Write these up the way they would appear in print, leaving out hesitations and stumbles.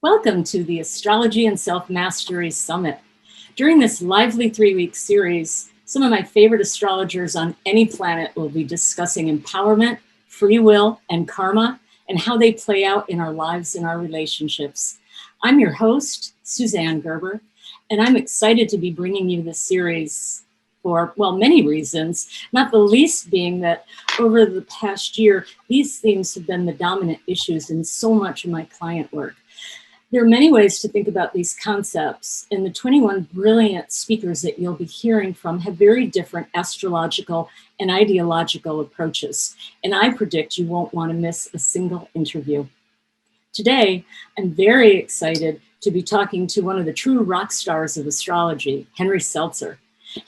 Welcome to the Astrology and Self-Mastery Summit. During this lively 3-week series, some of my favorite astrologers on any planet will be discussing empowerment, free will, and karma, and how they play out in our lives and our relationships. I'm your host, Suzanne Gerber, and I'm excited to be bringing you this series for, many reasons, not the least being that over the past year, these themes have been the dominant issues in so much of my client work. There are many ways to think about these concepts, and the 21 brilliant speakers that you'll be hearing from have very different astrological and ideological approaches, and I predict you won't want to miss a single interview. Today, I'm very excited to be talking to one of the true rock stars of astrology, Henry Seltzer.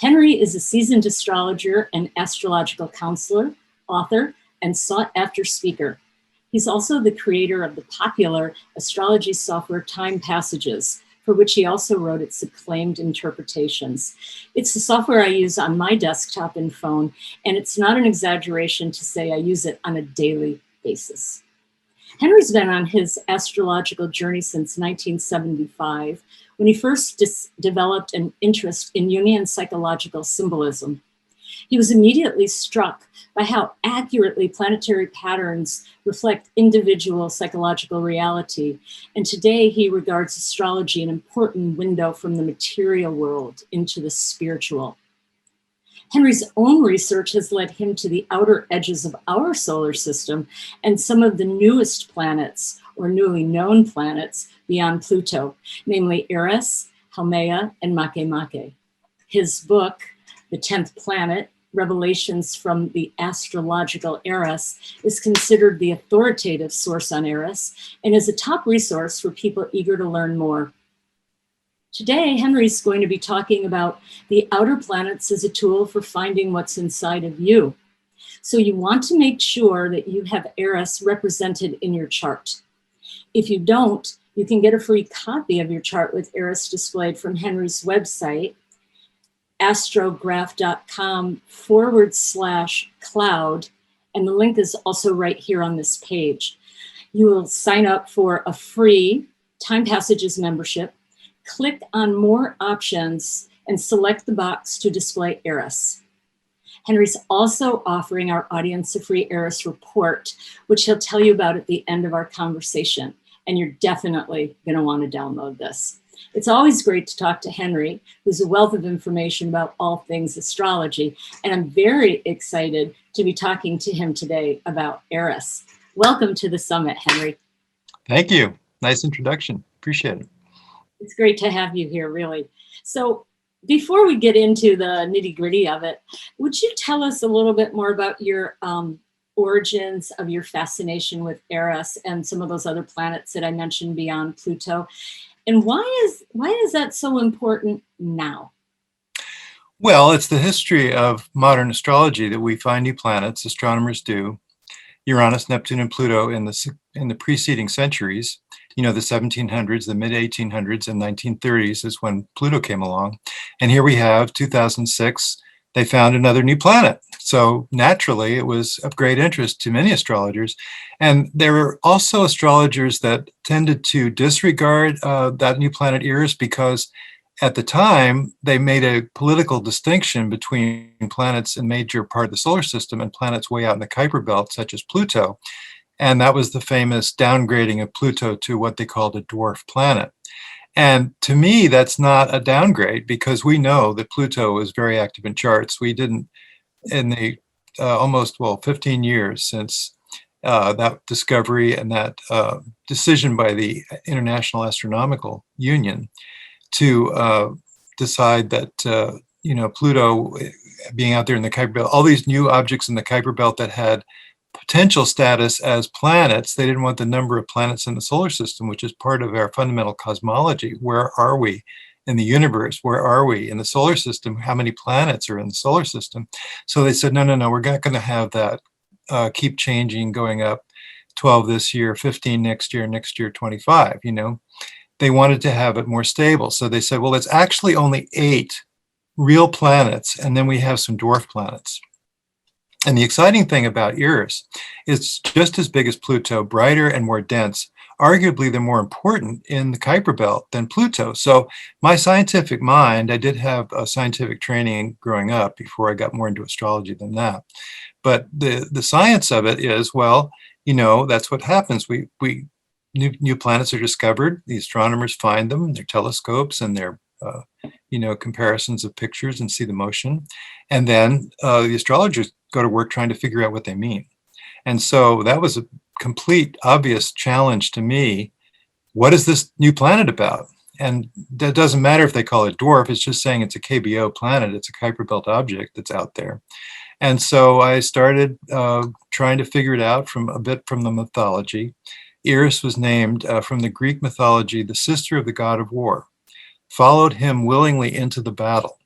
Henry is a seasoned astrologer and astrological counselor, author, and sought-after speaker. He's also the creator of the popular astrology software Time Passages, for which he also wrote its acclaimed interpretations. It's the software I use on my desktop and phone, and it's not an exaggeration to say I use it on a daily basis. Henry's been on his astrological journey since 1975, when he first developed an interest in Jungian psychological symbolism. He was immediately struck by how accurately planetary patterns reflect individual psychological reality, and today he regards astrology an important window from the material world into the spiritual. Henry's own research has led him to the outer edges of our solar system and some of the newest planets, or newly known planets, beyond Pluto, namely Eris, Haumea, and Makemake. His book, The 10th Planet, Revelations from the Astrological Eris, is considered the authoritative source on Eris and is a top resource for people eager to learn more. Today, Henry's going to be talking about the outer planets as a tool for finding what's inside of you. So you want to make sure that you have Eris represented in your chart. If you don't, you can get a free copy of your chart with Eris displayed from Henry's website, astrograph.com/cloud, and the link is also right here on this page. You will sign up for a free Time Passages membership, click on More Options, and select the box to display Eris. Henry's also offering our audience a free Eris report, which he'll tell you about at the end of our conversation, and you're definitely going to want to download this. It's always great to talk to Henry, who's a wealth of information about all things astrology, and I'm very excited to be talking to him today about Eris. Welcome to the summit, Henry. Thank you. Nice introduction. Appreciate it. It's great to have you here, really. So before we get into the nitty-gritty of it, would you tell us a little bit more about your origins of your fascination with Eris and some of those other planets that I mentioned beyond Pluto? And why is that so important now? Well, it's the history of modern astrology that we find new planets, astronomers do, Uranus, Neptune, and Pluto in the preceding centuries. You know, the 1700s, the mid-1800s, and 1930s is when Pluto came along. And here we have 2006, they found another new planet. So naturally, it was of great interest to many astrologers. And there were also astrologers that tended to disregard that new planet Eris because at the time, they made a political distinction between planets in major part of the solar system and planets way out in the Kuiper belt, such as Pluto. And that was the famous downgrading of Pluto to what they called a dwarf planet. And to me, that's not a downgrade because we know that Pluto is very active in charts. We didn't, in the almost 15 years since that discovery and that decision by the International Astronomical Union to decide that, Pluto being out there in the Kuiper belt, all these new objects in the Kuiper belt that had potential status as planets. They didn't want the number of planets in the solar system, which is part of our fundamental cosmology. Where are we in the universe? Where are we in the solar system? How many planets are in the solar system? So they said, no, we're not going to have that keep changing, going up 12 this year, 15 next year 25, They wanted to have it more stable. So they said, well, it's actually only 8 real planets, and then we have some dwarf planets. And the exciting thing about Eris is just as big as Pluto, brighter and more dense, arguably the more important in the Kuiper Belt than Pluto. So my scientific mind, I did have a scientific training growing up before I got more into astrology than that. But the science of it is, well, that's what happens. We new planets are discovered. The astronomers find them in their telescopes and their comparisons of pictures and see the motion. And then the astrologers go to work trying to figure out what they mean. And so that was a complete obvious challenge to me. What is this new planet about? And that doesn't matter if they call it dwarf, it's just saying it's a KBO planet, it's a Kuiper Belt object that's out there. And so I started trying to figure it out from the mythology. Eris was named from the Greek mythology, the sister of the god of war, followed him willingly into the battle,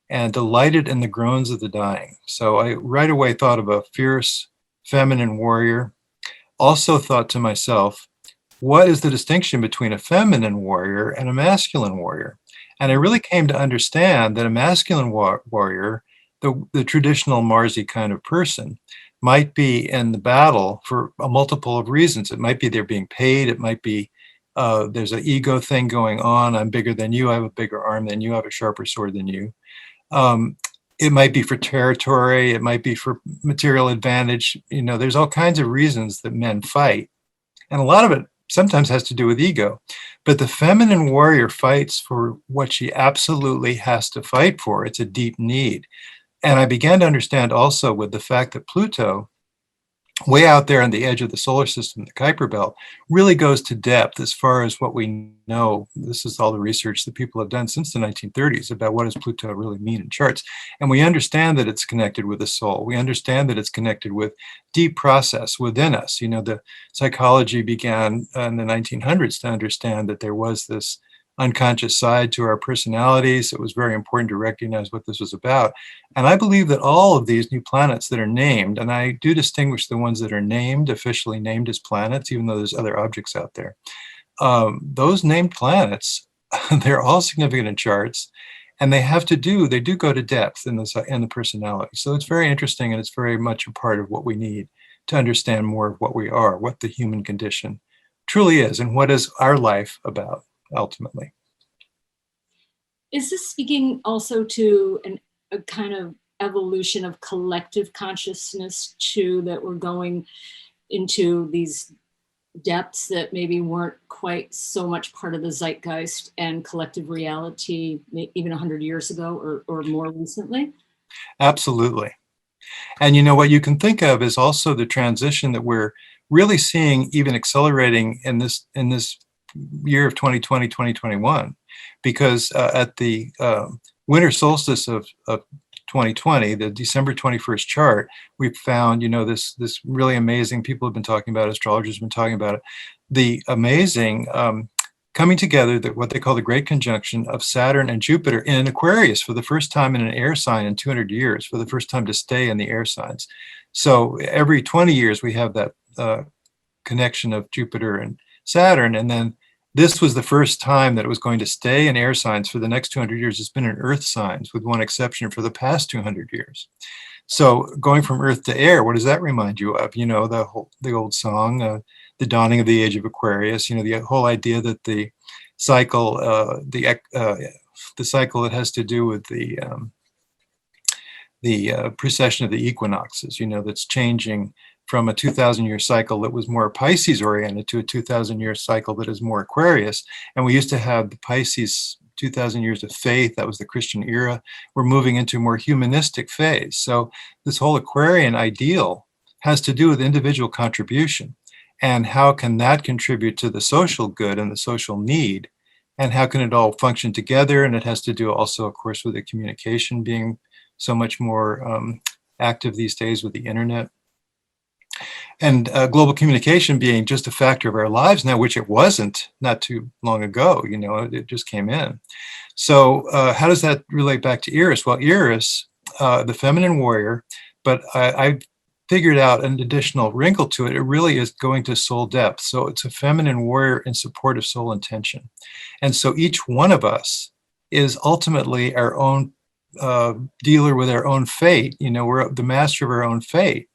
and delighted in the groans of the dying. So I right away thought of a fierce feminine warrior. Also thought to myself, what is the distinction between a feminine warrior and a masculine warrior? And I really came to understand that a masculine warrior, the traditional Marsi kind of person, might be in the battle for a multiple of reasons. It might be they're being paid. It might be there's an ego thing going on. I'm bigger than you. I have a bigger arm than you. I have a sharper sword than you. It might be for territory. It might be for material advantage. There's all kinds of reasons that men fight. And a lot of it sometimes has to do with ego. But the feminine warrior fights for what she absolutely has to fight for. It's a deep need. And I began to understand also with the fact that Pluto, way out there on the edge of the solar system, the Kuiper Belt, really goes to depth as far as what we know. This is all the research that people have done since the 1930s about what does Pluto really mean in charts. And we understand that it's connected with the soul. We understand that it's connected with deep process within us. The psychology began in the 1900s to understand that there was this unconscious side to our personalities. It was very important to recognize what this was about. And I believe that all of these new planets that are named, and I do distinguish the ones that are named, officially named as planets, even though there's other objects out there. Those named planets, they're all significant in charts, and they do go to depth in the personality. So it's very interesting, and it's very much a part of what we need to understand more of what we are, what the human condition truly is, and what is our life about ultimately. Is this speaking also to a kind of evolution of collective consciousness too, that we're going into these depths that maybe weren't quite so much part of the zeitgeist and collective reality even 100 years ago or more recently? Absolutely. And what you can think of is also the transition that we're really seeing even accelerating in this year of 2020, 2021, because at the winter solstice of 2020, the December 21st chart, we found, this really amazing, people have been talking about it, astrologers have been talking about it, the amazing coming together, that what they call the great conjunction of Saturn and Jupiter in Aquarius for the first time in an air sign in 200 years, for the first time to stay in the air signs. So every 20 years we have that connection of Jupiter and Saturn, and then this was the first time that it was going to stay in air signs for the next 200 years. It's been in earth signs, with one exception, for the past 200 years. So going from earth to air, what does that remind you of? The old song, the dawning of the age of Aquarius. The whole idea that the cycle, the cycle that has to do with the precession of the equinoxes. That's changing from a 2,000-year cycle that was more Pisces-oriented to a 2,000-year cycle that is more Aquarius. And we used to have the Pisces 2,000 years of faith. That was the Christian era. We're moving into a more humanistic phase. So this whole Aquarian ideal has to do with individual contribution. And how can that contribute to the social good and the social need? And how can it all function together? And it has to do also, of course, with the communication being so much more active these days with the internet. And global communication being just a factor of our lives now, which it wasn't not too long ago, it just came in. So how does that relate back to Eris? Well, Eris, the feminine warrior, but I figured out an additional wrinkle to it. It really is going to soul depth. So it's a feminine warrior in support of soul intention. And so each one of us is ultimately our own dealer with our own fate. We're the master of our own fate.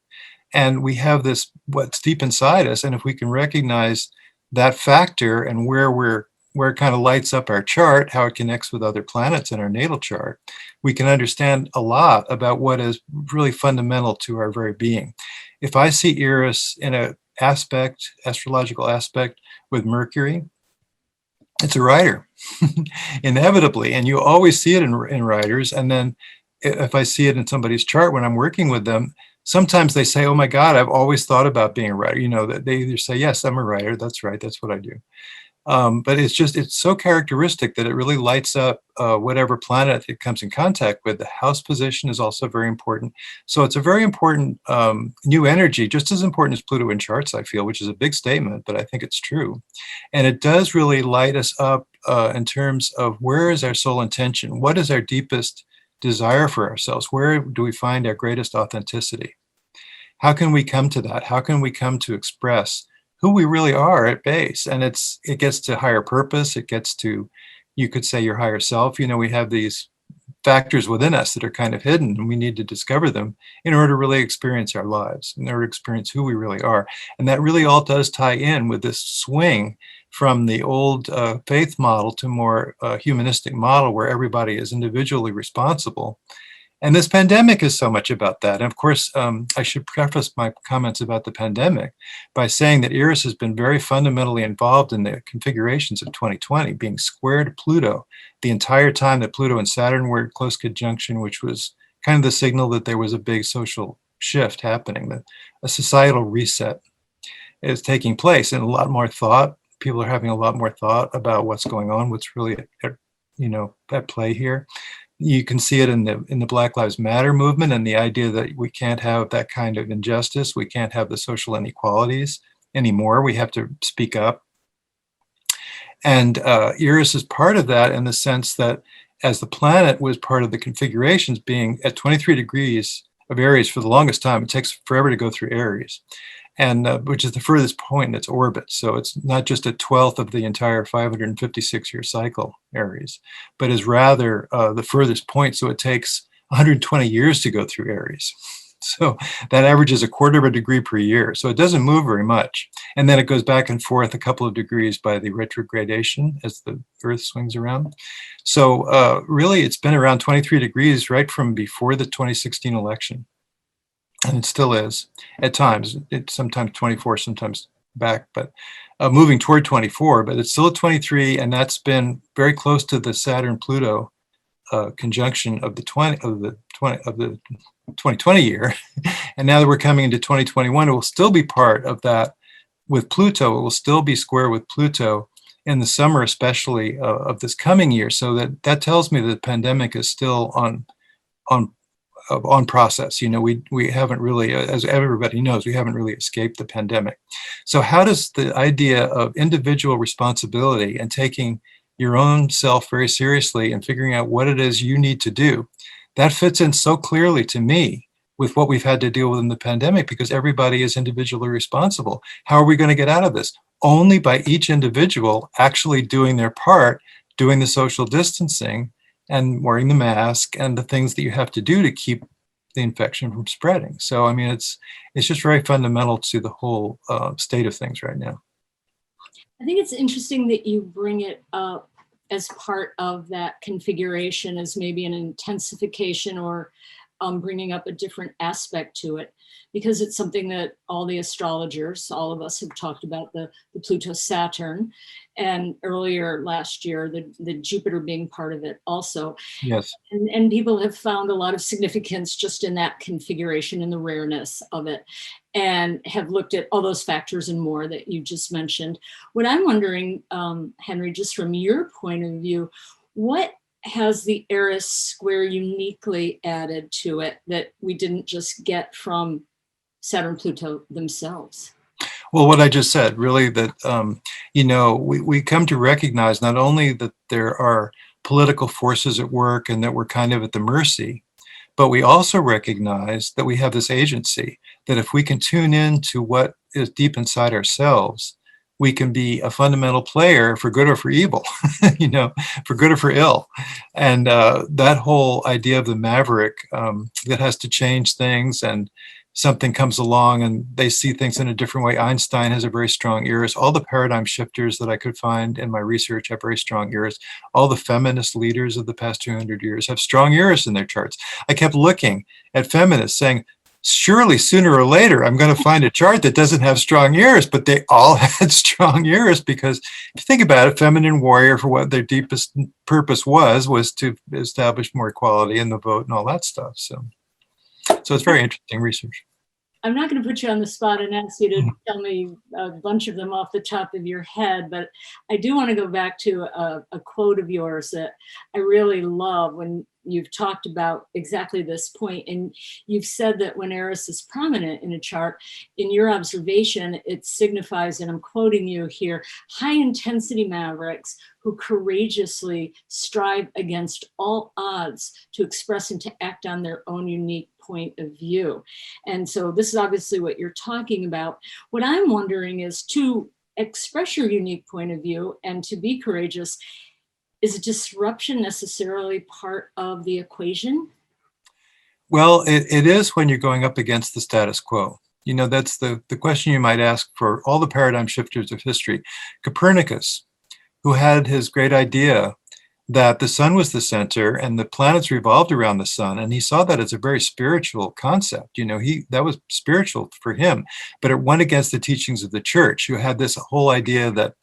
And we have this, what's deep inside us. And if we can recognize that factor and where it kind of lights up our chart, how it connects with other planets in our natal chart, we can understand a lot about what is really fundamental to our very being. If I see Eris in an astrological aspect with Mercury, it's a rider, inevitably. And you always see it in riders. And then if I see it in somebody's chart when I'm working with them, sometimes they say, oh my God, I've always thought about being a writer. That they either say, yes, I'm a writer. That's right. That's what I do. But it's so characteristic that it really lights up whatever planet it comes in contact with. The house position is also very important. So it's a very important new energy, just as important as Pluto in charts, I feel, which is a big statement, but I think it's true. And it does really light us up in terms of where is our soul intention? What is our deepest desire for ourselves? Where do we find our greatest authenticity? How can we come to that? How can we come to express who we really are at base? And it gets to higher purpose. It gets to, you could say, your higher self. We have these factors within us that are kind of hidden, and we need to discover them in order to really experience our lives, in order to experience who we really are. And that really all does tie in with this swing from the old faith model to more humanistic model where everybody is individually responsible. And this pandemic is so much about that. And of course, I should preface my comments about the pandemic by saying that Eris has been very fundamentally involved in the configurations of 2020, being square to Pluto the entire time that Pluto and Saturn were in close conjunction, which was kind of the signal that there was a big social shift happening, that a societal reset is taking place, and a lot more thought. People are having a lot more thought about what's going on, what's really at play here. You can see it in the Black Lives Matter movement and the idea that we can't have that kind of injustice. We can't have the social inequalities anymore. We have to speak up. And Eris is part of that in the sense that as the planet was part of the configurations, being at 23 degrees of Aries for the longest time, it takes forever to go through Aries, and which is the furthest point in its orbit. So it's not just a 12th of the entire 556-year cycle, Aries, but is rather the furthest point. So it takes 120 years to go through Aries. So that averages a quarter of a degree per year. So it doesn't move very much. And then it goes back and forth a couple of degrees by the retrogradation as the Earth swings around. So really, it's been around 23 degrees right from before the 2016 election. And it still is at times. It's sometimes 24, sometimes back, but moving toward 24. But it's still at 23, and that's been very close to the Saturn-Pluto conjunction of the 2020 year. And now that we're coming into 2021, it will still be part of that with Pluto. It will still be square with Pluto in the summer, especially of this coming year. So that tells me that the pandemic is still on process. We haven't really, as everybody knows, we haven't really escaped the pandemic. So how does the idea of individual responsibility and taking your own self very seriously and figuring out what it is you need to do, that fits in so clearly to me with what we've had to deal with in the pandemic, because everybody is individually responsible. How are we going to get out of this? Only by each individual actually doing their part, doing the social distancing and wearing the mask and the things that you have to do to keep the infection from spreading. So, I mean, it's just very fundamental to the whole state of things right now. I think it's interesting that you bring it up as part of that configuration as maybe an intensification or bringing up a different aspect to it, because it's something that all the astrologers, all of us have talked about, the Pluto-Saturn, and earlier last year, the Jupiter being part of it also. Yes. And people have found a lot of significance just in that configuration and the rareness of it, and have looked at all those factors and more that you just mentioned. What I'm wondering, Henry, just from your point of view, what has the Eris square uniquely added to it that we didn't just get from Saturn Pluto themselves? Well, what I just said, really, that, we come to recognize not only that there are political forces at work and that we're kind of at the mercy, but we also recognize that we have this agency, that if we can tune in to what is deep inside ourselves, we can be a fundamental player for good or for evil, for good or for ill. And that whole idea of the maverick that has to change things, and something comes along and they see things in a different way. Einstein has a very strong Eris. All the paradigm shifters that I could find in my research have very strong Eris. All the feminist leaders of the past 200 years have strong Eris in their charts. I kept looking at feminists saying, surely sooner or later I'm going to find a chart that doesn't have strong Eris, but they all had strong Eris, because if you think about it, feminine warrior, for what their deepest purpose was to establish more equality in the vote and all that stuff. So it's very interesting research. I'm not going to put you on the spot and ask you to tell me a bunch of them off the top of your head, but I do want to go back to a quote of yours that I really love when you've talked about exactly this point. And you've said that when Eris is prominent in a chart, in your observation, it signifies, and I'm quoting you here, high intensity mavericks who courageously strive against all odds to express and to act on their own unique point of view. And so this is obviously what you're talking about. What I'm wondering is, to express your unique point of view and to be courageous, is disruption necessarily part of the equation? Well, it is when you're going up against the status quo. That's the question you might ask for all the paradigm shifters of history. Copernicus, who had his great idea that the sun was the center and the planets revolved around the sun, and he saw that as a very spiritual concept. That was spiritual for him, but it went against the teachings of the church, who had this whole idea that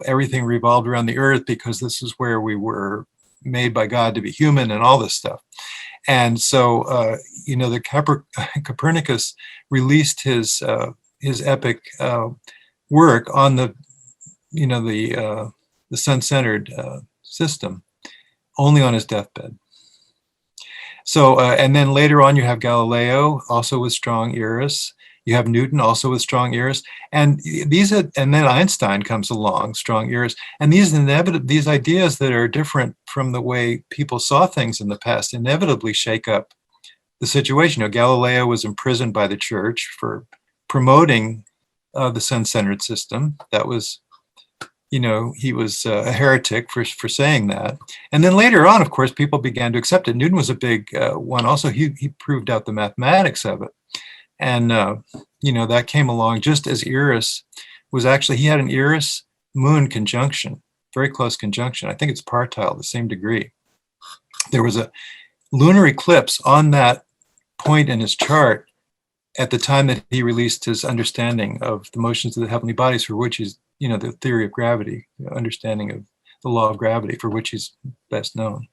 everything revolved around the earth because this is where we were made by God to be human and all this stuff. And so Copernicus released his epic work on the sun-centered system only on his deathbed. So, and then later on you have Galileo, also with strong Eris. You have Newton, also with strong Eris. And and then Einstein comes along, strong Eris. And these ideas that are different from the way people saw things in the past inevitably shake up the situation. Galileo was imprisoned by the church for promoting the sun-centered system. That was, he was a heretic for saying that. And then later on, of course, people began to accept it. Newton was a big one. Also, he proved out the mathematics of it. And, that came along just as Eris was actually, he had an Eris moon conjunction, very close conjunction. I think it's partile, the same degree. There was a lunar eclipse on that point in his chart at the time that he released his understanding of the motions of the heavenly bodies, for which he's, the theory of gravity, understanding of the law of gravity, for which he's best known.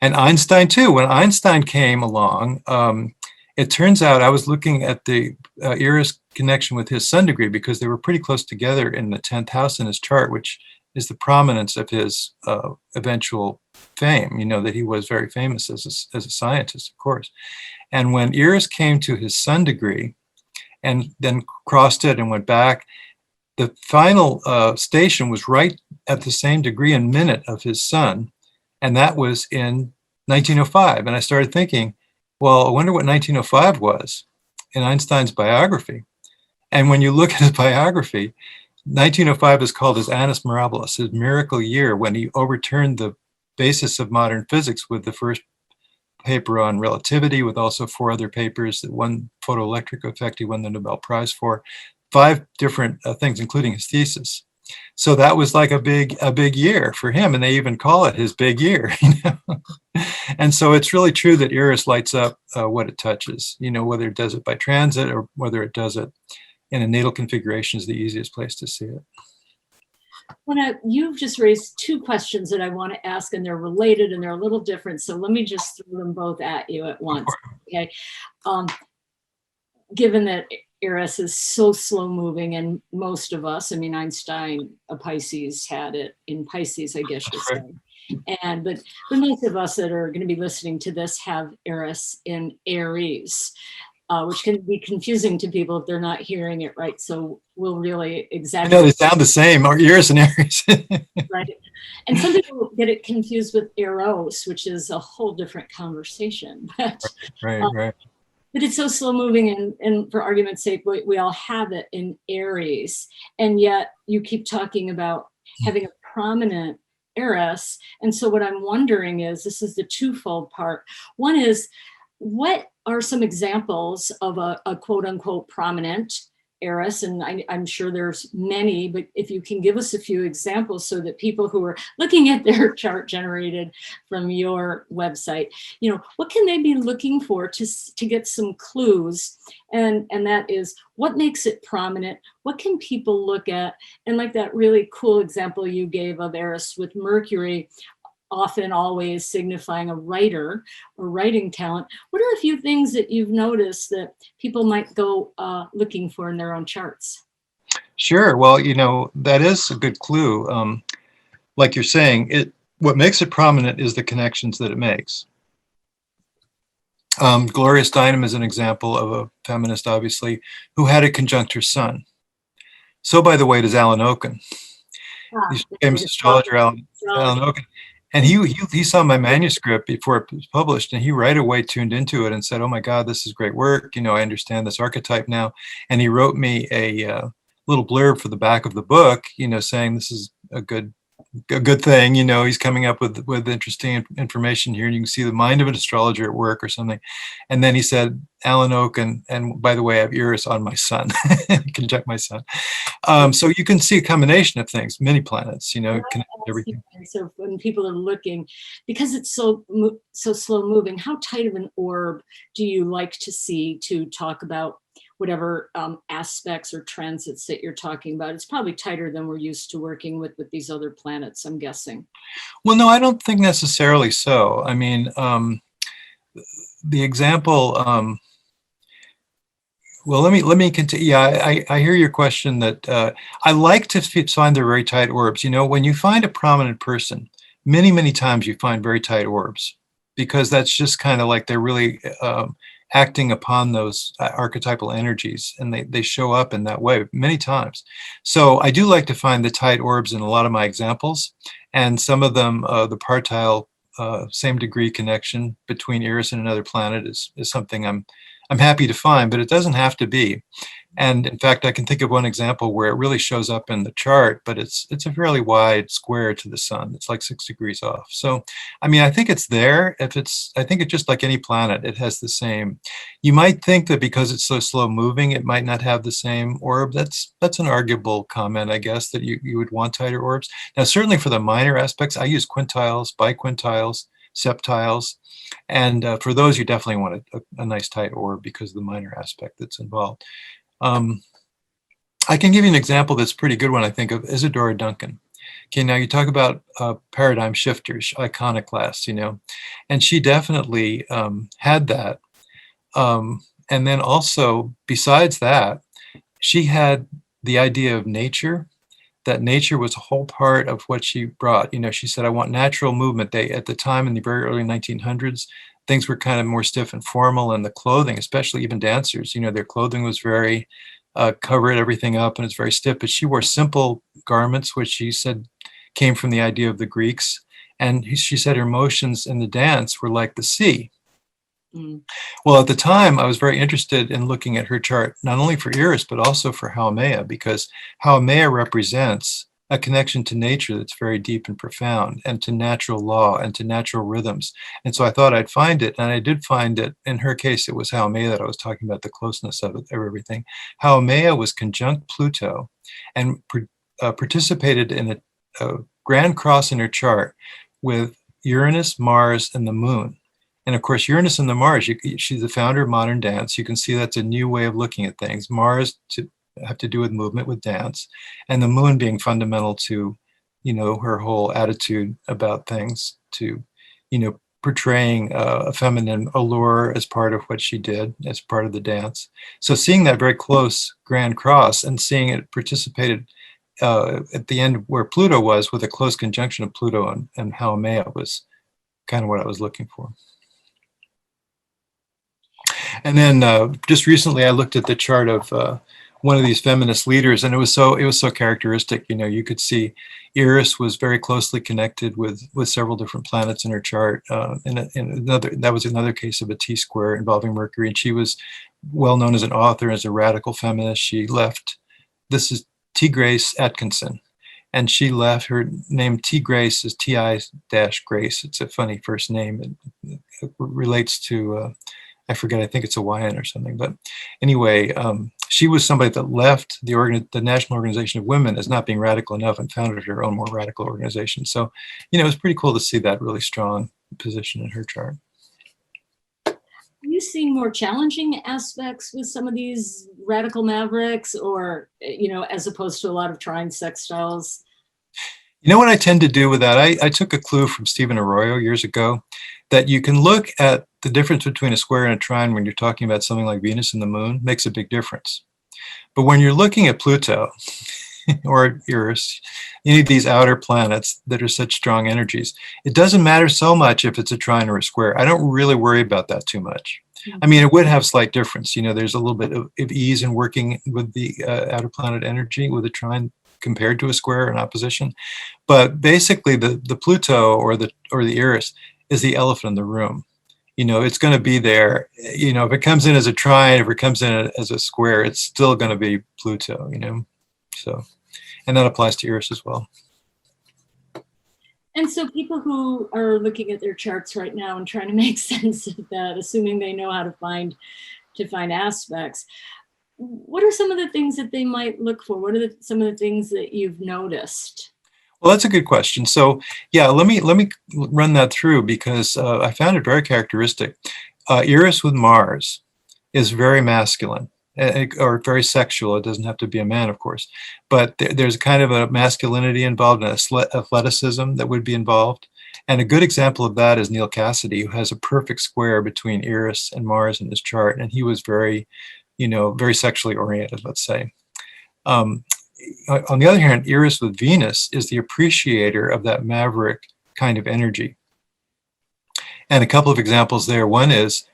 And Einstein too, when Einstein came along, it turns out, I was looking at the Eris connection with his sun degree, because they were pretty close together in the 10th house in his chart, which is the prominence of his eventual fame, that he was very famous as a scientist, of course. And when Eris came to his sun degree and then crossed it and went back, the final station was right at the same degree and minute of his sun, and that was in 1905. And I started thinking, well, I wonder what 1905 was in Einstein's biography. And when you look at his biography, 1905 is called his annus mirabilis, his miracle year, when he overturned the basis of modern physics with the first paper on relativity, with also 4 other papers, one photoelectric effect he won the Nobel Prize for, 5 different things, including his thesis. So that was like a big year for him, and they even call it his big year. And so it's really true that Eris lights up what it touches. Whether it does it by transit or whether it does it in a natal configuration is the easiest place to see it. Well, you've just raised 2 questions that I want to ask, and they're related and they're a little different. So let me just throw them both at you at once. Okay. Given that Eris is so slow moving, and most of us, Einstein, a Pisces, had it in Pisces, I guess you say. But most of us that are going to be listening to this have Eris in Aries, which can be confusing to people if they're not hearing it right. So we'll really exaggerate. I know they sound the same, or Eris and Aries. Right. And some people get it confused with Eros, which is a whole different conversation. But, right. But it's so slow moving, and for argument's sake, we all have it in Aries, and yet you keep talking about having a prominent Eris. And so what I'm wondering is, this is the twofold part. One is, what are some examples of a quote unquote prominent Eris? And I'm sure there's many, but if you can give us a few examples so that people who are looking at their chart generated from your website, what can they be looking for to get some clues? And that is, what makes it prominent? What can people look at? And like that really cool example you gave of Eris with Mercury, often always signifying a writer or writing talent. What are a few things that you've noticed that people might go looking for in their own charts? Sure. Well, that is a good clue. Like you're saying, what makes it prominent is the connections that it makes. Gloria Steinem is an example of a feminist, obviously, who had a conjunct her sun. So, by the way, does Alan Oken. He's a famous astrologer, Alan Oken. And he saw my manuscript before it was published, and he right away tuned into it and said, "Oh my God, this is great work. I understand this archetype now." And he wrote me a little blurb for the back of the book, saying this is a good thing. He's coming up with interesting information here, and you can see the mind of an astrologer at work or something. And then he said, "Alan Oken, and by the way, I have Eris on my sun, conjunct my sun." So you can see a combination of things, many planets, connect everything. So when people are looking, because it's so slow moving, how tight of an orb do you like to see to talk about whatever aspects or transits that you're talking about? It's probably tighter than we're used to working with these other planets, I'm guessing. Well, no, I don't think necessarily so. I mean, the example. Well, let me continue. Yeah, I hear your question. That I like to find the very tight orbs. When you find a prominent person, many times you find very tight orbs, because that's just kind of like they're really acting upon those archetypal energies, and they show up in that way many times. So I do like to find the tight orbs in a lot of my examples, and some of them, the partile same degree connection between Eris and another planet is something I'm happy to find, but it doesn't have to be. And in fact, I can think of one example where it really shows up in the chart, but it's a fairly wide square to the sun. It's like 6 degrees off. So, I mean, I think it's there. I think it's just like any planet, it has the same. You might think that because it's so slow moving, it might not have the same orb. That's an arguable comment, I guess, that you would want tighter orbs. Now, certainly for the minor aspects, I use quintiles, biquintiles, septiles. And for those, you definitely want a nice tight orb because of the minor aspect that's involved. I can give you an example that's a pretty good one, I think, of Isadora Duncan. Okay, now you talk about paradigm shifters, iconoclasts, and she definitely had that. And then also, besides that, she had the idea of nature, that nature was a whole part of what she brought. She said, "I want natural movement." At the time, in the very early 1900s, things were kind of more stiff and formal, and the clothing, especially even dancers, their clothing was very covered everything up, and it's very stiff. But she wore simple garments, which she said came from the idea of the Greeks. And she said her motions in the dance were like the sea. Mm. Well, at the time, I was very interested in looking at her chart, not only for Eris, but also for Haumea, because Haumea represents a connection to nature that's very deep and profound, and to natural law and to natural rhythms. And so I thought I'd find it, and I did find it. In her case, it was Haumea that I was talking about, the closeness of everything. Haumea was conjunct Pluto and participated in a grand cross in her chart with Uranus, Mars, and the moon. And of course, Uranus and the Mars, she's the founder of modern dance. You can see that's a new way of looking at things. Mars have to do with movement, with dance, and the moon being fundamental to, her whole attitude about things, to, portraying a feminine allure as part of what she did, as part of the dance. So seeing that very close grand cross and seeing it participated at the end where Pluto was, with a close conjunction of Pluto and Haumea, was kind of what I was looking for. And then just recently, I looked at the chart of one of these feminist leaders, and it was so characteristic. You could see Eris was very closely connected with several different planets in her chart. That was another case of a T square involving Mercury, and she was well known as an author, as a radical feminist. She left. This is T. Grace Atkinson, and she left. Her name T. Grace is Ti-Grace. It's a funny first name. It relates to I forget. I think it's Hawaiian or something. But anyway, she was somebody that left the National Organization of Women as not being radical enough and founded her own more radical organization. So, it was pretty cool to see that really strong position in her chart. Are you seeing more challenging aspects with some of these radical mavericks, or, as opposed to a lot of trine sextiles? What I tend to do with that, I took a clue from Stephen Arroyo years ago, that you can look at the difference between a square and a trine when you're talking about something like Venus and the moon, makes a big difference. But when you're looking at Pluto or Eris, any of these outer planets that are such strong energies, it doesn't matter so much if it's a trine or a square. I don't really worry about that too much. I mean, it would have slight difference. There's a little bit of ease in working with the outer planet energy with a trine compared to a square in opposition. But basically, the Pluto or the Eris is the elephant in the room. It's going to be there. If it comes in as a trine, if it comes in as a square, it's still going to be Pluto. So, and that applies to Eris as well. And so people who are looking at their charts right now and trying to make sense of that, assuming they know how to find aspects, what are some of the things that they might look for? What are some of the things that you've noticed? Well, that's a good question. So, yeah, let me run that through, because I found it very characteristic. Eris with Mars is very masculine, or very sexual. It doesn't have to be a man, of course, but there's kind of a masculinity involved, and athleticism that would be involved. And a good example of that is Neil Cassidy, who has a perfect square between Eris and Mars in his chart, and he was very, very sexually oriented, let's say. On the other hand, Eris with Venus is the appreciator of that maverick kind of energy. And a couple of examples there. One is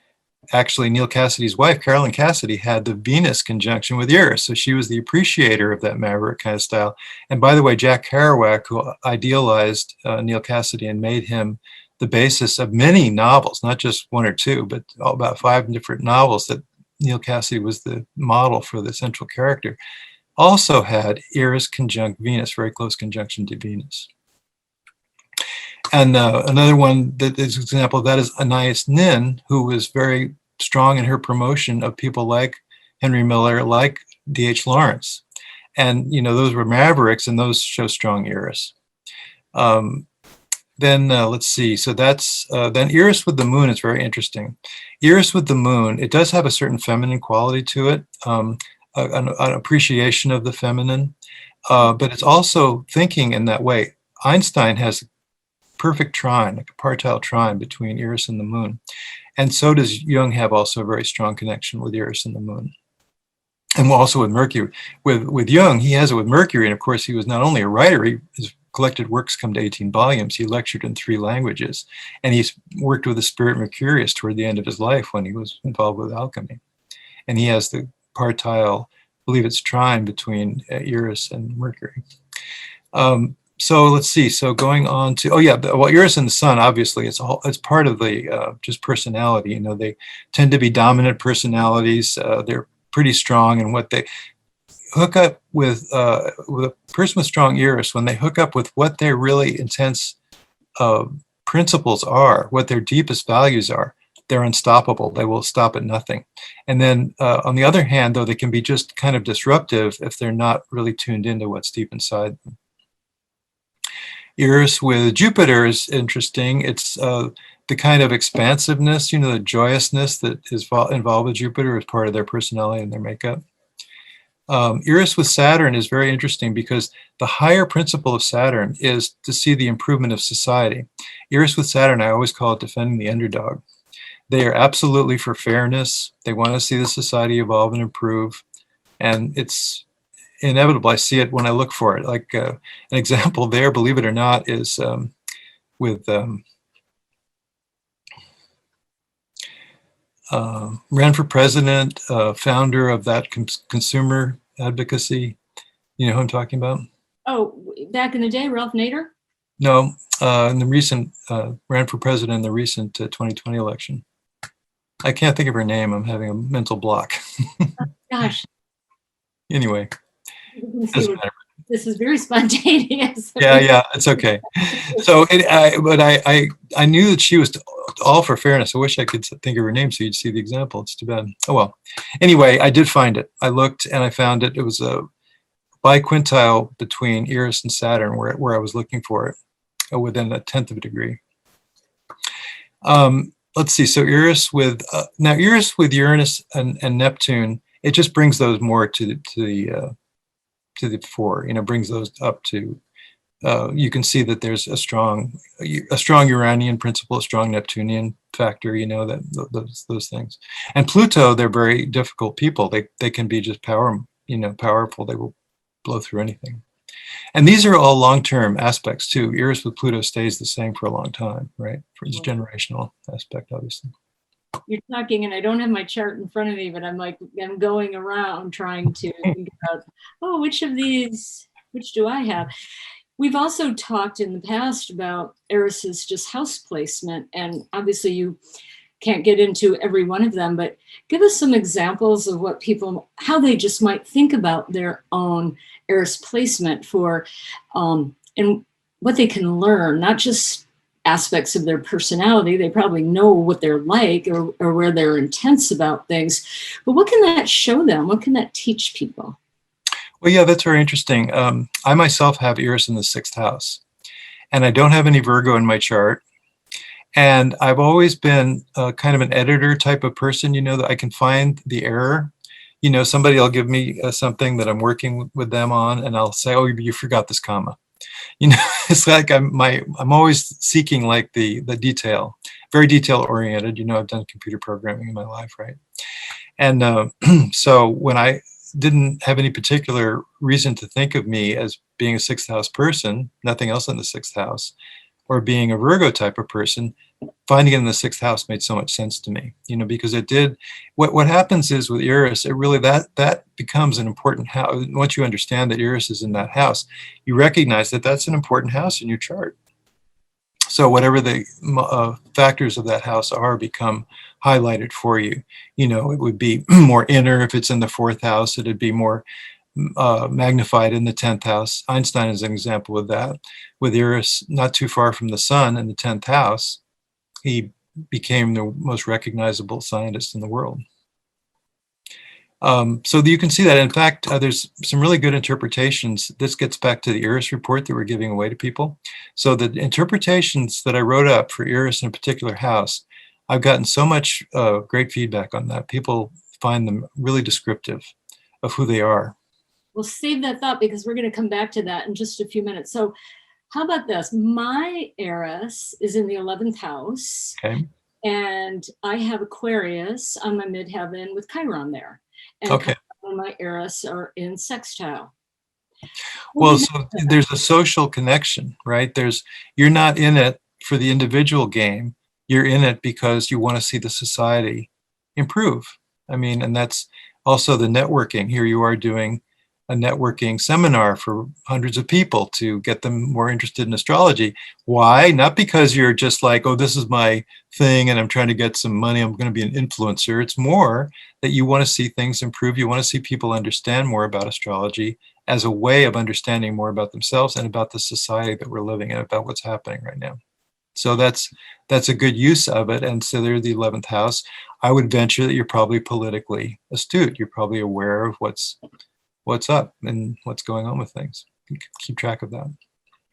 actually Neil Cassidy's wife, Carolyn Cassidy, had the Venus conjunction with Eris. So she was the appreciator of that maverick kind of style. And by the way, Jack Kerouac, who idealized Neil Cassidy and made him the basis of many novels, not just one or two, but about 5 different novels that Neil Cassidy was the model for the central character, also had Eris conjunct Venus, very close conjunction to Venus. And another one that is an example of that is Anais Nin, who was very strong in her promotion of people like Henry Miller, like D.H. Lawrence. And, those were mavericks, and those show strong Eris. Then let's see. So that's then Eris with the moon is very interesting. Eris with the moon, it does have a certain feminine quality to it. An appreciation of the feminine, but it's also thinking in that way. Einstein has a perfect trine, like a partile trine between Eris and the moon. And so does Jung have also a very strong connection with Eris and the moon. And also with Mercury. With Jung, he has it with Mercury. And of course, he was not only a writer, his collected works come to 18 volumes. He lectured in 3 languages. And he's worked with the spirit Mercurius toward the end of his life when he was involved with alchemy. And he has the partile, I believe it's trine between Eris and Mercury. So let's see. So going on to, Eris and the Sun, obviously, it's part of the just personality. They tend to be dominant personalities. They're pretty strong in what they hook up with a person with strong Eris. When they hook up with what their really intense principles are, what their deepest values are, they're unstoppable. They will stop at nothing. And then on the other hand, though, they can be just kind of disruptive if they're not really tuned into what's deep inside them. Eris with Jupiter is interesting. It's the kind of expansiveness, the joyousness that is involved with Jupiter as part of their personality and their makeup. Eris with Saturn is very interesting because the higher principle of Saturn is to see the improvement of society. Eris with Saturn, I always call it defending the underdog. They are absolutely for fairness. They want to see the society evolve and improve. And it's inevitable. I see it when I look for it. Like an example there, believe it or not, is with ran for president, founder of that consumer advocacy. You know who I'm talking about? Oh, back in the day, Ralph Nader? No, in the recent, ran for president in the recent 2020 election. I can't think of her name. I'm having a mental block. Gosh, Anyway, you can see doesn't matter. this is very spontaneous. Yeah, it's okay. So, but I knew that she was all for fairness. I wish I could think of her name so you'd see the example. It's too bad. Oh well. Anyway, I did find it. I looked and I found it. It was a biquintile between Eris and Saturn, where I was looking for it, within a tenth of a degree. Let's see. So Eris with now Eris with Uranus and Neptune, it just brings those more to the fore. You know, brings those up to. You can see that there's a strong Uranian principle, a strong Neptunian factor. You know, that those things. And Pluto, they're very difficult people. They can be just powerful. They will blow through anything. And these are all long-term aspects too. Eris with Pluto stays the same for a long time, right? For its generational aspect, obviously. You're talking, and I don't have my chart in front of me, but I'm going around trying to think about, oh, which do I have? We've also talked in the past about Eris's just house placement, and obviously you can't get into every one of them, but give us some examples of how they just might think about their own Eris placement for, and what they can learn, not just aspects of their personality. They probably know what they're like or where they're intense about things, but what can that show them? What can that teach people? Well, yeah, that's very interesting. I myself have Eris in the 6th house, and I don't have any Virgo in my chart. And I've always been kind of an editor type of person, you know, that I can find the error. You know, somebody will give me something that I'm working with them on, and I'll say, "Oh, you forgot this comma." You know, it's like I'm always seeking like the detail, very detail oriented. You know, I've done computer programming in my life, right? And so when I didn't have any particular reason to think of me as being a 6th house person, nothing else in the 6th house, or being a Virgo type of person, finding it in the 6th house made so much sense to me, you know, because it did. What happens is with Eris, it really that becomes an important house. Once you understand that Eris is in that house, you recognize that that's an important house in your chart. So whatever the factors of that house are become highlighted for you. You know, it would be more inner if it's in the 4th house. It'd be more magnified in the 10th house. Einstein is an example of that. With Eris not too far from the sun in the 10th house, he became the most recognizable scientist in the world. So you can see that. In fact, there's some really good interpretations. This gets back to the Eris report that we're giving away to people. So the interpretations that I wrote up for Eris in a particular house, I've gotten so much great feedback on that. People find them really descriptive of who they are. We'll save that thought because we're going to come back to that in just a few minutes. So how about this? My Eris is in the 11th house. Okay. And I have Aquarius on my midheaven with Chiron there. And okay. Chiron and my Eris are in sextile. Well, so there's a social connection, right? You're not in it for the individual game. You're in it because you want to see the society improve. I mean, and that's also the networking. Here you are doing a networking seminar for hundreds of people to get them more interested in astrology. Why? Not because you're just like, oh, this is my thing and I'm trying to get some money, I'm going to be an influencer. It's more that you want to see things improve. You want to see people understand more about astrology as a way of understanding more about themselves and about the society that we're living in, about what's happening right now. So that's a good use of it. And so they're the 11th house. I would venture that you're probably politically astute. You're probably aware of what's up and what's going on with things. You can keep track of that.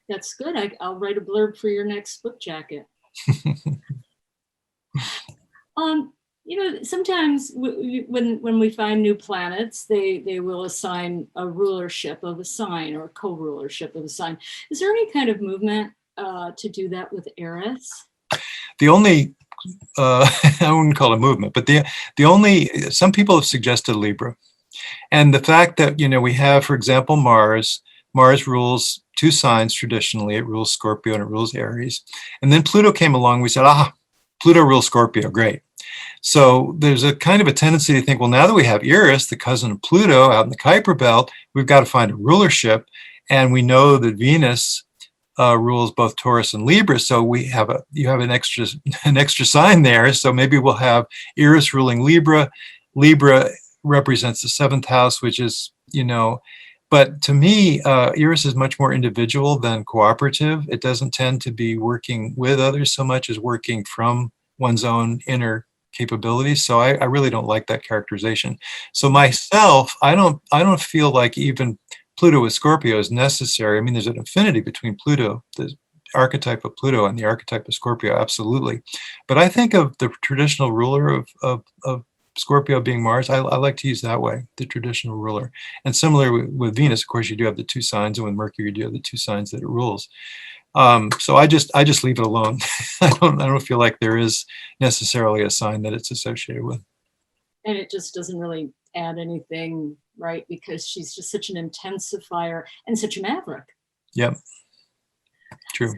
That's good. I'll write a blurb for your next book jacket. You know, sometimes when we find new planets, they will assign a rulership of a sign or co-rulership of a sign. Is there any kind of movement to do that with Eris? The only, I wouldn't call it a movement, but some people have suggested Libra. And the fact that, you know, we have, for example, Mars rules 2 signs traditionally. It rules Scorpio and it rules Aries. And then Pluto came along. We said, Pluto rules Scorpio. Great. So there's a kind of a tendency to think, well, now that we have Eris, the cousin of Pluto, out in the Kuiper Belt, we've got to find a rulership. And we know that Venus rules both Taurus and Libra, so you have an extra sign there. So maybe we'll have Eris ruling Libra. Libra represents the seventh house, which is, but to me, Eris is much more individual than cooperative. It doesn't tend to be working with others so much as working from one's own inner capabilities. So I really don't like that characterization. So myself, I don't feel like even Pluto with Scorpio is necessary. I mean, there's an affinity between Pluto, the archetype of Pluto, and the archetype of Scorpio, absolutely. But I think of the traditional ruler of Scorpio being Mars. I like to use that way, the traditional ruler. And similar with Venus, of course, you do have the two signs, and with Mercury, you do have the two signs that it rules. So I just leave it alone. I don't feel like there is necessarily a sign that it's associated with. And it just doesn't really add anything, right? Because she's just such an intensifier and such a maverick. Yep. True.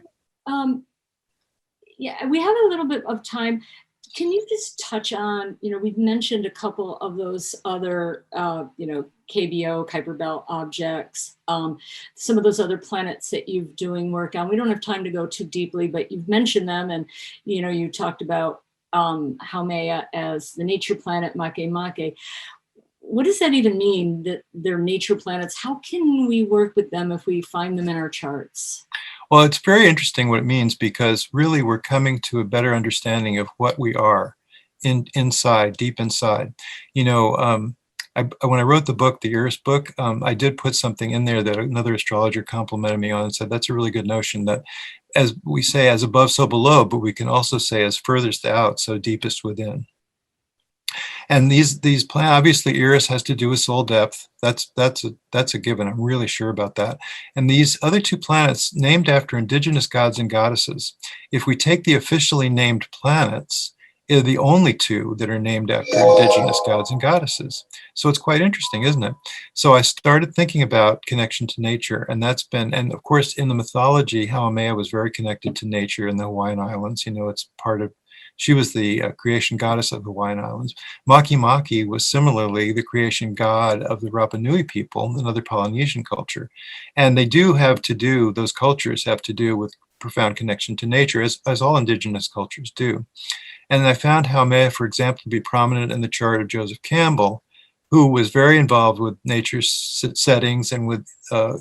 Yeah, we have a little bit of time. Can you just touch on, we've mentioned a couple of those other, KBO, Kuiper Belt objects, some of those other planets that you're doing work on. We don't have time to go too deeply, but you've mentioned them, and, you talked about Haumea as the nature planet, Makemake. What does that even mean, that they're nature planets? How can we work with them if we find them in our charts? Well, it's very interesting what it means, because really we're coming to a better understanding of what we are inside, deep inside. When I wrote the book, the Eris book, I did put something in there that another astrologer complimented me on and said, that's a really good notion, that as we say, as above, so below, but we can also say as furthest out, so deepest within. And these planets, obviously Eris has to do with soul depth. That's a given. I'm really sure about that. And these other two planets, named after indigenous gods and goddesses, if we take the officially named planets, are the only two that are named after indigenous gods and goddesses. So it's quite interesting, isn't it? So I started thinking about connection to nature, and and of course in the mythology, Haumea was very connected to nature in the Hawaiian Islands. It's part of, she was the creation goddess of the Hawaiian Islands. Makemake was similarly the creation god of the Rapa Nui people, another Polynesian culture. And those cultures have to do with profound connection to nature, as all indigenous cultures do. And I found Haumea, for example, to be prominent in the chart of Joseph Campbell, who was very involved with nature settings and with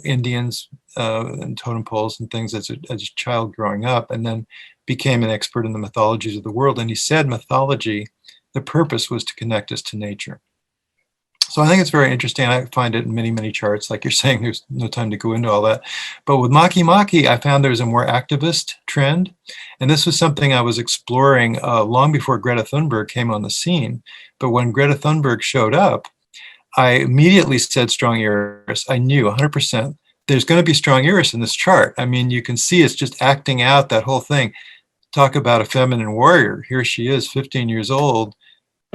Indians and totem poles and things as a child growing up, and then became an expert in the mythologies of the world. And he said mythology, the purpose was to connect us to nature. So I think it's very interesting. I find it in many, many charts. Like you're saying, there's no time to go into all that. But with Makemake, I found there's a more activist trend. And this was something I was exploring long before Greta Thunberg came on the scene. But when Greta Thunberg showed up, I immediately said strong Eris. I knew 100% there's going to be strong Eris in this chart. I mean, you can see it's just acting out that whole thing. Talk about a feminine warrior. Here she is, 15 years old,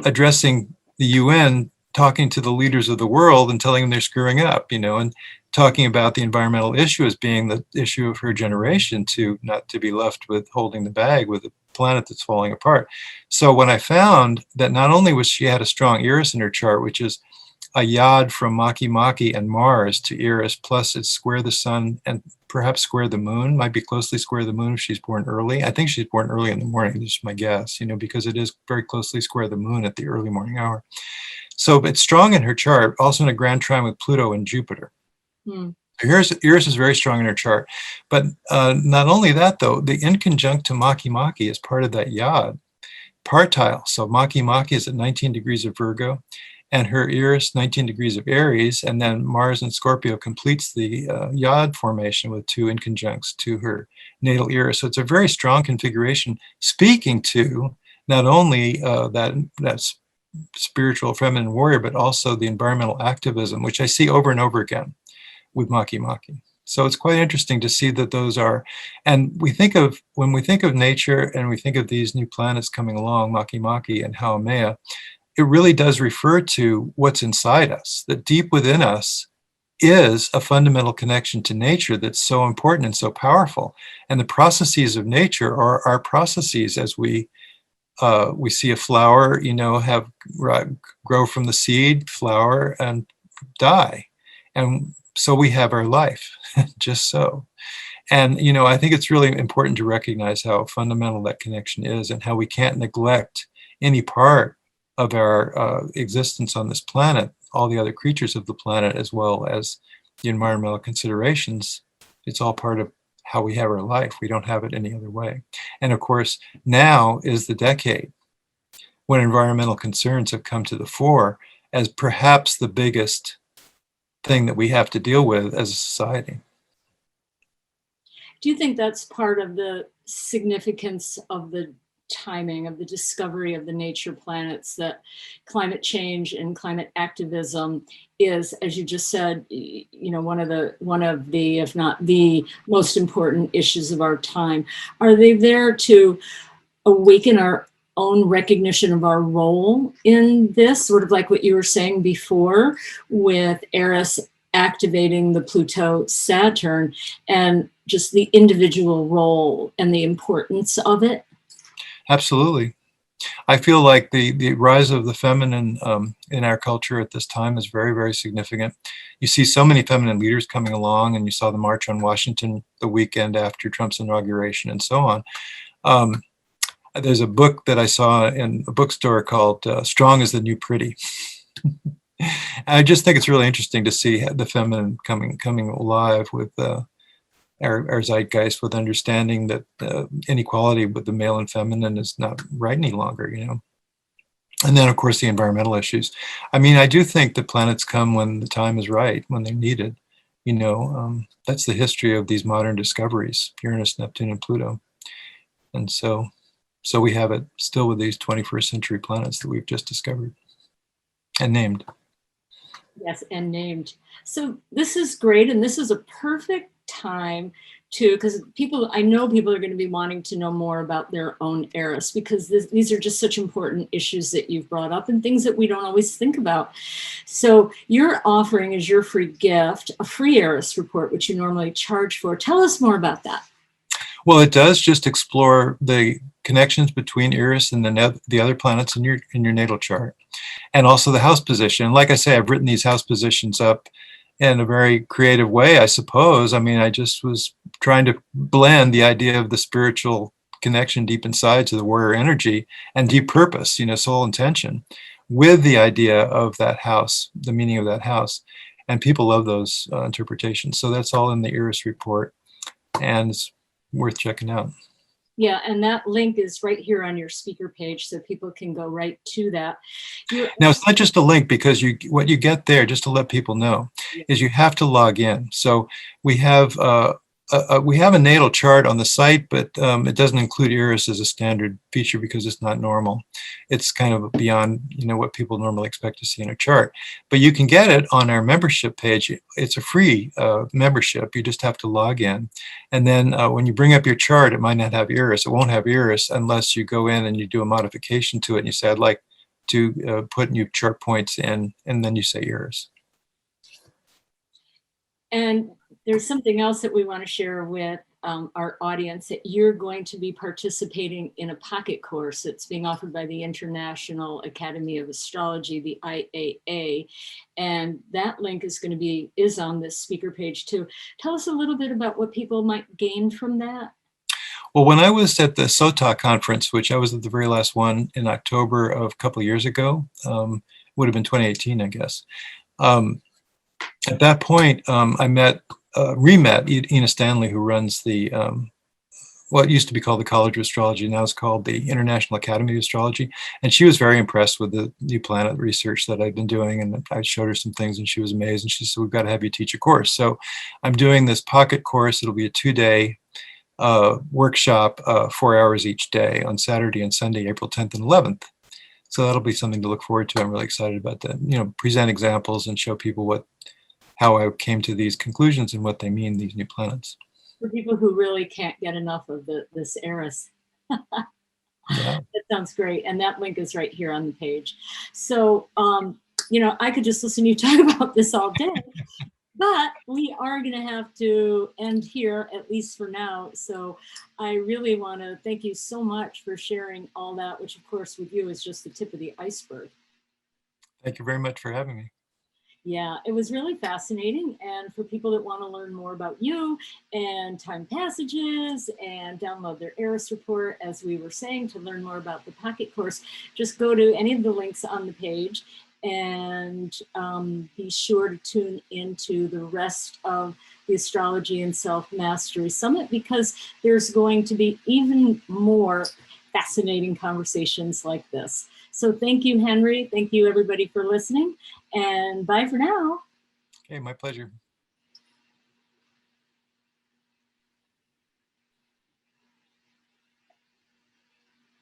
addressing the UN, talking to the leaders of the world and telling them they're screwing up, and talking about the environmental issue as being the issue of her generation, not to be left with holding the bag with a planet that's falling apart. So when I found that not only was she had a strong Eris in her chart, which is a yod from Makemake and Mars to Eris, plus it's square the sun and perhaps square the moon, might be closely square the moon if she's born early. I think she's born early in the morning, just my guess, because it is very closely square the moon at the early morning hour. So it's strong in her chart, also in a grand trine with Pluto and Jupiter. Eris is very strong in her chart. But not only that, though, the inconjunct to Makemake is part of that yod, partile. So Makemake is at 19 degrees of Virgo, and her Eris 19 degrees of Aries, and then Mars and Scorpio completes the yod formation with two inconjuncts to her natal Eris. So it's a very strong configuration, speaking to not only that spiritual feminine warrior, but also the environmental activism, which I see over and over again with Makemake. So it's quite interesting to see that those are, and when we think of nature and we think of these new planets coming along, Makemake and Haumea, it really does refer to what's inside us, that deep within us is a fundamental connection to nature that's so important and so powerful. And the processes of nature are our processes as we We see a flower, grow from the seed, flower, and die. And so we have our life, just so. And, I think it's really important to recognize how fundamental that connection is and how we can't neglect any part of our existence on this planet, all the other creatures of the planet, as well as the environmental considerations. It's all part of how we have our life. We don't have it any other way. And of course, now is the decade when environmental concerns have come to the fore as perhaps the biggest thing that we have to deal with as a society. Do you think that's part of the significance of the timing of the discovery of the nature planets, that climate change and climate activism is, as you just said, one of the, if not the most important issues of our time? Are they there to awaken our own recognition of our role in this, sort of like what you were saying before with Eris activating the Pluto-Saturn, and just the individual role and the importance of it? Absolutely. I feel like the rise of the feminine in our culture at this time is very, very significant. You see so many feminine leaders coming along, and you saw the March on Washington the weekend after Trump's inauguration and so on. There's a book that I saw in a bookstore called Strong is the New Pretty. I just think it's really interesting to see the feminine coming alive with our zeitgeist, with understanding that inequality with the male and feminine is not right any longer, And then, of course, the environmental issues. I mean, I do think that planets come when the time is right, when they're needed. That's the history of these modern discoveries, Uranus, Neptune, and Pluto. And so we have it still with these 21st century planets that we've just discovered and named. Yes, and named. So this is great, and this is a perfect time because I know people are going to be wanting to know more about their own Eris, because these are just such important issues that you've brought up and things that we don't always think about. So you're offering as your free gift a free Eris report, which you normally charge for. Tell us more about that. Well, it does just explore the connections between Eris and the other planets in your natal chart, and also the house position. Like I say, I've written these house positions up in a very creative way, I suppose. I mean, I just was trying to blend the idea of the spiritual connection deep inside to the warrior energy and deep purpose, soul intention, with the idea of that house, the meaning of that house. And people love those interpretations. So that's all in the Eris report, and it's worth checking out. Yeah, and that link is right here on your speaker page, so people can go right to that. Now, it's not just a link, because what you get there, just to let people know, is you have to log in. So we have a natal chart on the site, but it doesn't include Eris as a standard feature because it's not normal. It's kind of beyond what people normally expect to see in a chart. But you can get it on our membership page. It's a free membership. You just have to log in, and then when you bring up your chart, it might not have Eris. It won't have Eris unless you go in and you do a modification to it, and you say, I'd like to put new chart points in, and then you say Eris. And there's something else that we want to share with our audience, that you're going to be participating in a pocket course that's being offered by the International Academy of Astrology, the IAA. And that link is on this speaker page too. Tell us a little bit about what people might gain from that. Well, when I was at the SOTA conference, which I was at the very last one in October of a couple of years ago, would have been 2018, I guess. At that point, I re-met Ina Stanley, who runs the what used to be called the College of Astrology, now it's called the International Academy of Astrology. And she was very impressed with the new planet research that I've been doing. And I showed her some things and she was amazed. And she said, we've got to have you teach a course. So I'm doing this pocket course. It'll be a 2-day workshop, 4 hours each day on Saturday and Sunday, April 10th and 11th. So that'll be something to look forward to. I'm really excited about that. Present examples and show people how I came to these conclusions and what they mean, these new planets. For people who really can't get enough of this Eris. Yeah. That sounds great. And that link is right here on the page. So, I could just listen to you talk about this all day. But we are going to have to end here, at least for now. So I really want to thank you so much for sharing all that, which of course with you is just the tip of the iceberg. Thank you very much for having me. Yeah, it was really fascinating. And for people that want to learn more about you and time passages and download their Eris report, as we were saying, to learn more about the packet course, just go to any of the links on the page and be sure to tune into the rest of the Astrology and Self-Mastery Summit, because there's going to be even more fascinating conversations like this. So thank you, Henry. Thank you, everybody, for listening. And bye for now. Okay, my pleasure.